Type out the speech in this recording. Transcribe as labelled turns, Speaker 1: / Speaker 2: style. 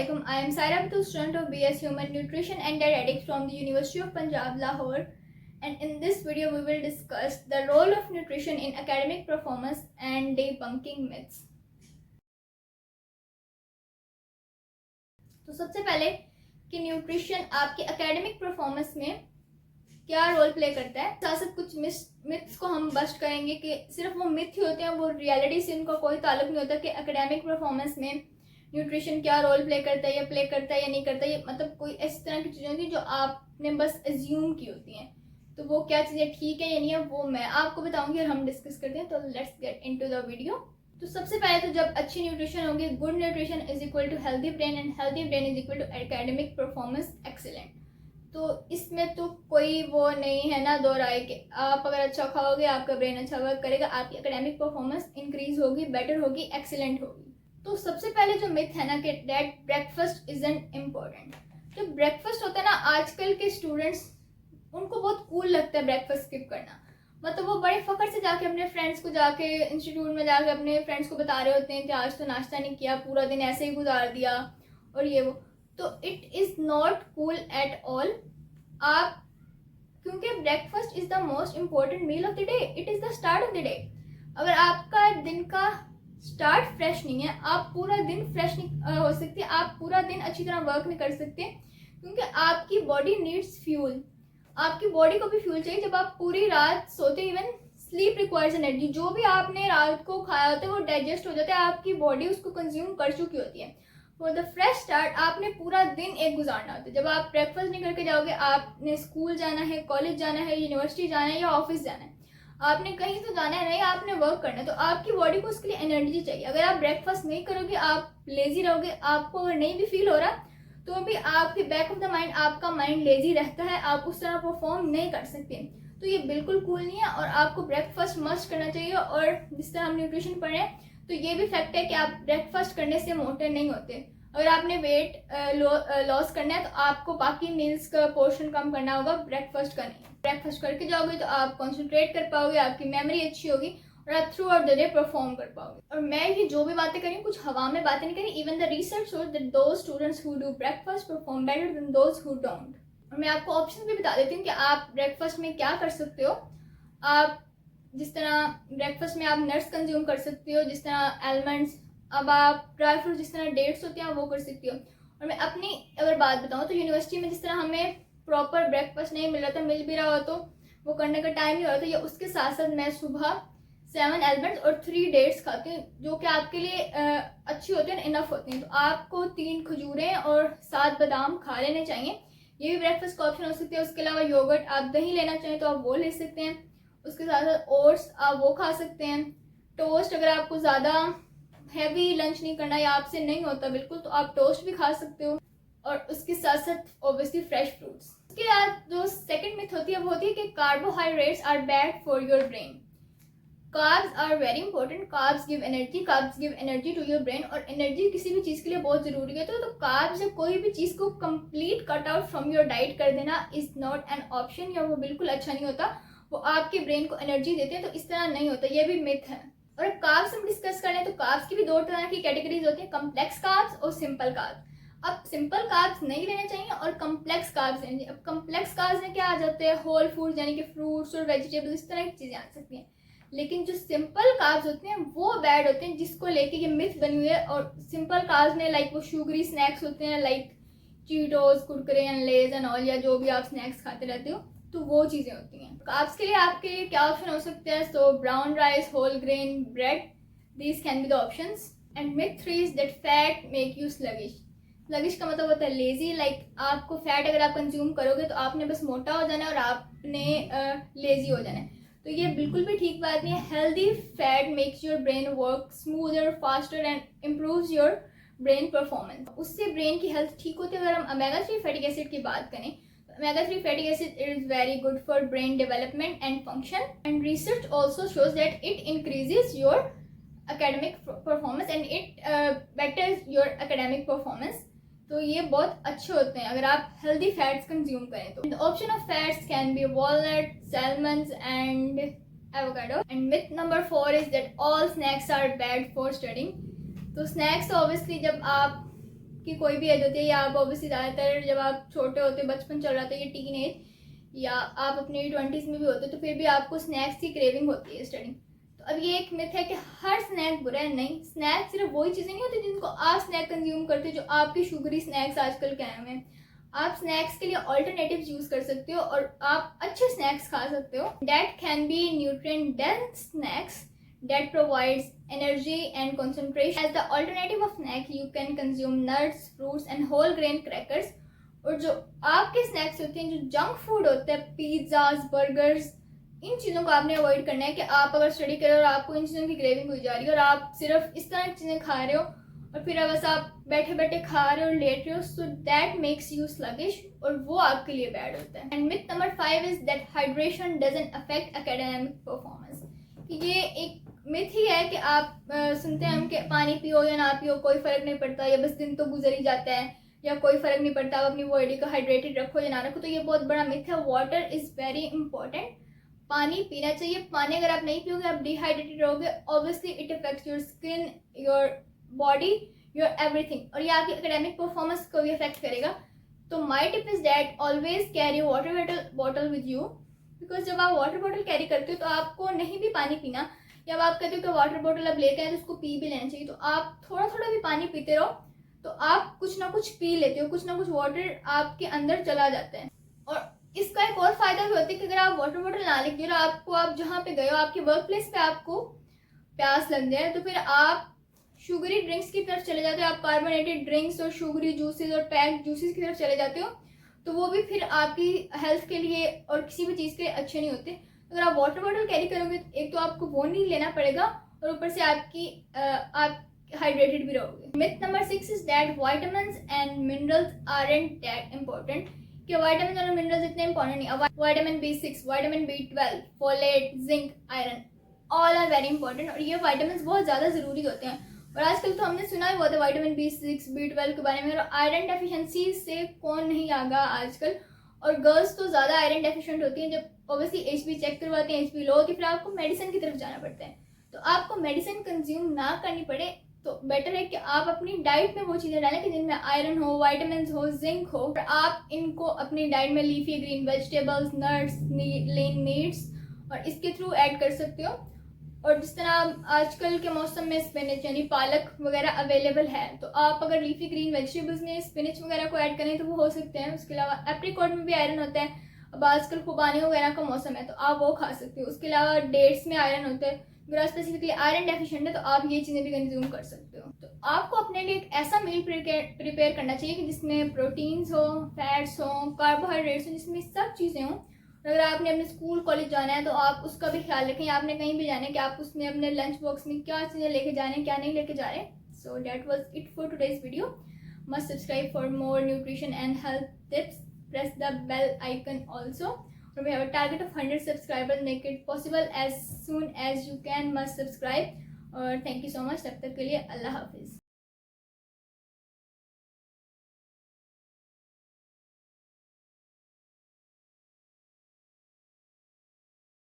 Speaker 1: Assalamualaikum. I am Saira Batul, student of BS Human Nutrition and Dietetics from the University of Punjab, Lahore. And in this video, we will discuss the role of nutrition in academic performance and debunking myths. तो सबसे पहले कि nutrition आपके academic performance में क्या role play करता है, साथ साथ कुछ मिथ्स को हम बस्ट करेंगे कि सिर्फ वो मिथ ही होते हैं, वो रियलिटी से उनका कोई ताल्लुक नहीं होता कि एकेडमिक परफॉर्मेंस में न्यूट्रिशन क्या रोल प्ले करता है या प्ले करता है या नहीं करता है। मतलब कोई इस तरह की चीज़ें होती हैं जो आपने बस एज्यूम की होती हैं, तो वो क्या चीज़ें ठीक है या नहीं है वो मैं आपको बताऊंगी और हम डिस्कस करते हैं। तो let's get into the video. तो सबसे पहले तो जब अच्छी न्यूट्रिशन होगी, good nutrition is equal to healthy brain and healthy brain is equal to academic performance excellent. तो इसमें तो कोई वो नहीं है ना दो राय कि आप अगर अच्छा खाओगे आपका ब्रेन अच्छा वर्क करेगा, आपकी एकेडमिक परफॉर्मेंस इंक्रीज होगी, बेटर होगी, एक्सीलेंट होगी। तो सबसे पहले जो मिथ है ना कि दैट ब्रेकफास्ट इजंट इम्पोर्टेंट। जो ब्रेकफास्ट होता है ना, आजकल के स्टूडेंट्स उनको बहुत कूल लगता है ब्रेकफास्ट स्किप करना। मतलब वो बड़े फखर से जाके अपने फ्रेंड्स को जाके इंस्टीट्यूट में जाके अपने फ्रेंड्स को बता रहे होते हैं कि आज तो नाश्ता नहीं किया, पूरा दिन ऐसे ही गुजार दिया और ये वो। तो it is not cool at all. आप क्योंकि breakfast is the most important meal of the day, it is the start of the day. अगर आपका दिन का स्टार्ट फ्रेश नहीं है, आप पूरा दिन फ्रेश नहीं हो सकते, आप पूरा दिन अच्छी तरह वर्क नहीं कर सकते, क्योंकि आपकी बॉडी नीड्स फ्यूल। आपकी बॉडी को भी फ्यूल चाहिए। जब आप पूरी रात सोते, इवन स्लीप रिक्वायर्स एनर्जी। जो भी आपने रात को खाया होता है वो डाइजेस्ट हो जाता है, आपकी बॉडी उसको कंज्यूम कर चुकी होती है। फॉर द फ्रेश स्टार्ट आपने पूरा दिन एक गुजारना होता है। जब आप ब्रेकफास्ट नहीं करके जाओगे, आपने स्कूल जाना है, कॉलेज जाना है, यूनिवर्सिटी जाना है या ऑफिस जाना है, आपने कहीं तो जाना है नहीं, आपने वर्क करना है, तो आपकी बॉडी को उसके लिए एनर्जी चाहिए। अगर आप ब्रेकफास्ट नहीं करोगे, आप लेजी रहोगे, आपको अगर नहीं भी फील हो रहा तो भी आपके बैक ऑफ द माइंड आपका माइंड लेजी रहता है, आप उस तरह परफॉर्म नहीं कर सकते। तो ये बिल्कुल कूल नहीं है और आपको ब्रेकफास्ट मस्ट करना चाहिए। और जिस तरह हम न्यूट्रिशन पढ़ रहे हैं तो ये भी फैक्ट है कि आप ब्रेकफास्ट करने से मोटे नहीं होते। अगर आपने वेट लॉस करना है तो आपको बाकी मील्स का पोर्शन कम करना होगा, ब्रेकफास्ट का नहीं। ब्रेकफास्ट करके जाओगे तो आप कॉन्सेंट्रेट कर पाओगे, आपकी मेमोरी अच्छी होगी और आप through out the day perform कर पाओगे। और मैं ये जो भी बातें करी कुछ हवा में बातें नहीं करी। Even the research shows that those students who do breakfast perform better than those who don't. और मैं आपको ऑप्शन भी बता देती हूँ कि आप ब्रेकफास्ट में क्या कर सकते हो। आप जिस तरह ब्रेकफास्ट में आप नट्स कंज्यूम कर सकते हो, जिस तरह आलमंड्स, अब आप ड्राई फ्रूट जिस तरह डेट्स होते हैं वो कर सकती हो। और मैं अपनी अगर बात बताऊँ तो यूनिवर्सिटी में जिस तरह हमें प्रॉपर ब्रेकफास्ट नहीं मिल रहा था, मिल भी रहा हो तो वो करने का टाइम नहीं हो रहा था, या उसके साथ साथ मैं सुबह 7 आलमंड्स और 3 डेट्स खाती हूँ, जो कि आपके लिए अच्छी होती है, इनफ होती हैं। तो आपको 3 खजूरें और 7 बादाम खा लेने चाहिए। ये भी ब्रेकफास्ट का ऑप्शन हो सकते हैं। उसके अलावा योगर्ट, आप दही लेना चाहें तो आप वो ले सकते हैं। उसके साथ साथ ओट्स आप वो खा सकते हैं। टोस्ट, अगर आपको ज़्यादा हैवी लंच नहीं करना या आपसे नहीं होता बिल्कुल तो आप टोस्ट भी खा सकते हो। और उसके साथ साथ ऑब्वियसली फ्रेश फ्रूट्स। उसके बाद जो सेकंड मिथ होती है वो होती है कि carbohydrates are bad for your brain. Carbs are very important. Carbs give energy to your brain, और एनर्जी किसी भी चीज़ के लिए बहुत ज़रूरी है। तो कार्ब्स या कोई भी चीज़ को complete cut out from your diet कर देना इज़ नॉट एन ऑप्शन, या वो बिल्कुल अच्छा नहीं होता। वो आपके ब्रेन को एनर्जी देते हैं, तो इस तरह नहीं होता, ये भी मिथ है। और कार्ब्स हम डिस्कस करें तो कार्ब्स की भी 2 तरह की कैटेगरीज होती हैं, कम्प्लेक्स कार्ब्स और सिंपल कार्ब्स। अब सिंपल कार्ब्स नहीं लेने चाहिए और कम्प्लेक्स कार्ब्स लेने चाहिए। अब कम्प्लेक्स कार्ब्स में क्या आ जाते हैं, होल फूड यानी कि फ्रूट्स और वेजिटेबल्स, इस तरह की चीज़ें आ सकती हैं। लेकिन जो सिंपल कार्ब्स होते हैं वो बैड होते हैं, जिसको लेके ये मिथ बनी हुई है। और सिंपल कार्ब्स में लाइक वो शुगरी स्नैक्स होते हैं, like Cheetos, Kurkure and Lay's and all, या जो भी आप स्नैक्स खाते रहते हो, तो वो चीज़ें होती हैं। कार्ब्स के लिए आपके लिए क्या ऑप्शन हो सकते हैं? So brown rice, whole grain bread, these can be the options. And myth 3 is that fat make you sluggish. Sluggish का मतलब होता है लेजी। लाइक आपको फैट अगर आप कंज्यूम करोगे तो आपने बस मोटा हो जाना है और आपने लेजी हो जाना है। तो ये बिल्कुल भी ठीक बात नहीं है। Healthy fat makes your brain work smoother, faster and improves your brain performance. उससे ब्रेन की हेल्थ ठीक होती है। अगर हम ओमेगा 3 फैटी एसिड की बात करें, omega 3 fatty acid is very good for brain development and function, and research also shows that it increases your academic performance and it betters your academic performance. तो ये बहुत अच्छे होते हैं अगर आप healthy fats consume करें तो। The option of fats can be walnut, salmons and avocado. And myth number 4 is that all snacks are bad for studying. तो snacks तो obviously जब आप की कोई भी एज होती है, या आप ऑब्वियसली ज़्यादातर जब आप छोटे होते, बचपन चल रहा था, ये टीन एज, या आप अपनी 20s में भी होते, तो फिर भी आपको स्नैक्स की क्रेविंग होती है स्टार्टिंग। तो अब ये एक मिथ है कि हर स्नैक बुरा है। नहीं, स्नैक सिर्फ वही चीज़ें नहीं होती जिनको आप स्नैक कंज्यूम करते हो, जो आपके शुगरी स्नैक्स आजकल के आए हुए हैं। आप स्नैक्स के लिए ऑल्टरनेटिव्स यूज कर सकते हो और आप अच्छे स्नैक्स खा सकते हो। That can be nutrient dense snacks that provides energy and concentration. As the alternative of snack, you can consume nuts, fruits and whole grain crackers. और जो आपके स्नैक्स होते हैं, जो जंक फूड होते हैं, पिज्ज़ाज, बर्गर्स, इन चीज़ों को आपने अवॉइड करना है। कि आप अगर स्टडी कर रहे हो और आपको इन चीज़ों की क्रेविंग हो जा रही है और आप सिर्फ इस तरह की चीज़ें खा रहे हो और फिर बस आप बैठे बैठे खा रहे हो, लेट रहे हो, so that makes you sluggish, और वो आपके लिए बैड होता है। And myth number 5 is that hydration doesn't affect academic performance. ये एक मिथ ही है कि आप सुनते हैं हम कि पानी पियो या ना पियो कोई फ़र्क नहीं पड़ता, या बस दिन तो गुजर ही जाता है, या कोई फ़र्क नहीं पड़ता, आप अपनी बॉडी को हाइड्रेटेड रखो या ना रखो। तो ये बहुत बड़ा मिथ है। Water is very important. पानी पीना चाहिए। पानी अगर आप नहीं पियोगे, आप डिहाइड्रेटेड रहोगे, obviously it affects your skin, your body, your everything, और ये आपकी एकेडमिक परफॉर्मेंस को भी अफेक्ट करेगा। तो माई tip is that always carry water bottle with you, because जब आप वाटर बॉटल कैरी करते हो तो आपको नहीं भी पानी पीना, या आप कहते हो कि वाटर बॉटल अब लेके आए तो उसको पी भी लेना चाहिए, तो आप थोड़ा थोड़ा भी पानी पीते रहो, तो आप कुछ ना कुछ पी लेते हो, कुछ ना कुछ वाटर आपके अंदर चला जाता है। और इसका एक और फायदा भी होता है कि अगर आप वाटर बॉटल ना लेके और आपको, आप जहाँ पे गए हो, आपके वर्क प्लेस पे आपको प्यास लग जाए, तो फिर आप शुगरी ड्रिंक्स की तरफ चले जाते हो, आप कार्बोनेटेड ड्रिंक्स और शुगरी जूसेस और पैक्ड जूसेस की तरफ चले जाते हो, तो वो भी फिर आपकी हेल्थ के लिए और किसी भी चीज़ के लिए अच्छे नहीं होते। अगर आप वाटर बॉटल कैरी करोगे तो एक तो आपको वो नहीं लेना पड़ेगा, और ऊपर से आप हाइड्रेटेड भी रहोगे। Myth number 6 is that vitamins and minerals aren't that important. कि विटामिन और मिनरल्स इतने इंपॉर्टेंट नहीं। Vitamin B6, vitamin B12, folate, zinc, iron, all are very important, और ये विटामिन बहुत ज़्यादा ज़रूरी होते हैं। और आजकल तो हमने सुना ही बहुत है विटामिन B6, B12 के बारे में, और आयरन डेफिशिएंसी से कौन नहीं आगा आजकल। और गर्ल्स तो ज़्यादा आयरन डेफिशिएंट होती हैं। जब ऑब्वियसली HB चेक करवाते हैं, HB लो होती है, फिर आपको मेडिसिन की तरफ जाना पड़ता है। तो आपको मेडिसिन कंज्यूम ना करनी पड़े तो बेटर है कि आप अपनी डाइट में वो चीज़ें डालें कि जिनमें आयरन हो, विटामिन हो, जिंक हो, और आप इनको अपनी डाइट में लीफी ग्रीन वेजिटेबल्स, नट्स, लीन मीट्स और इसके थ्रू ऐड कर सकते हो। और जिस तरह आजकल के मौसम में स्पिनच यानी पालक वगैरह अवेलेबल है, तो आप अगर लीफी ग्रीन वेजिटेबल्स में स्पिनच वगैरह को ऐड करें तो वो हो सकते हैं। उसके अलावा एप्रिकॉट में भी आयरन होता है। अब आजकल खुबानी वगैरह का मौसम है तो आप वो खा सकते हो। उसके अलावा डेट्स में आयरन होता है। अगर स्पेसिफिकली आयरन डेफिशिएंट है तो आप ये चीज़ें भी कंज्यूम कर सकते हो। तो आपको अपने लिए एक ऐसा मील प्रिपेयर करना चाहिए कि जिसमें प्रोटीन्स हो, फैट्स हो, कार्बोहाइड्रेट्स हो, जिसमें सब चीज़ें हों। अगर आपने अपने स्कूल कॉलेज जाना है तो आप उसका भी ख्याल रखें। आपने कहीं भी जाना है कि आप उसमें अपने लंच बॉक्स में क्या चीज़ें लेके जा रहे हैं, क्या नहीं लेके जा रहे। So that was it for today's video. Must subscribe for more nutrition and health tips. Press the bell icon also. Or we have a target of 100 subscribers. Make it possible as soon as you can. Must subscribe. और thank you so much. तब तक के लिए अल्लाह हाफिज़.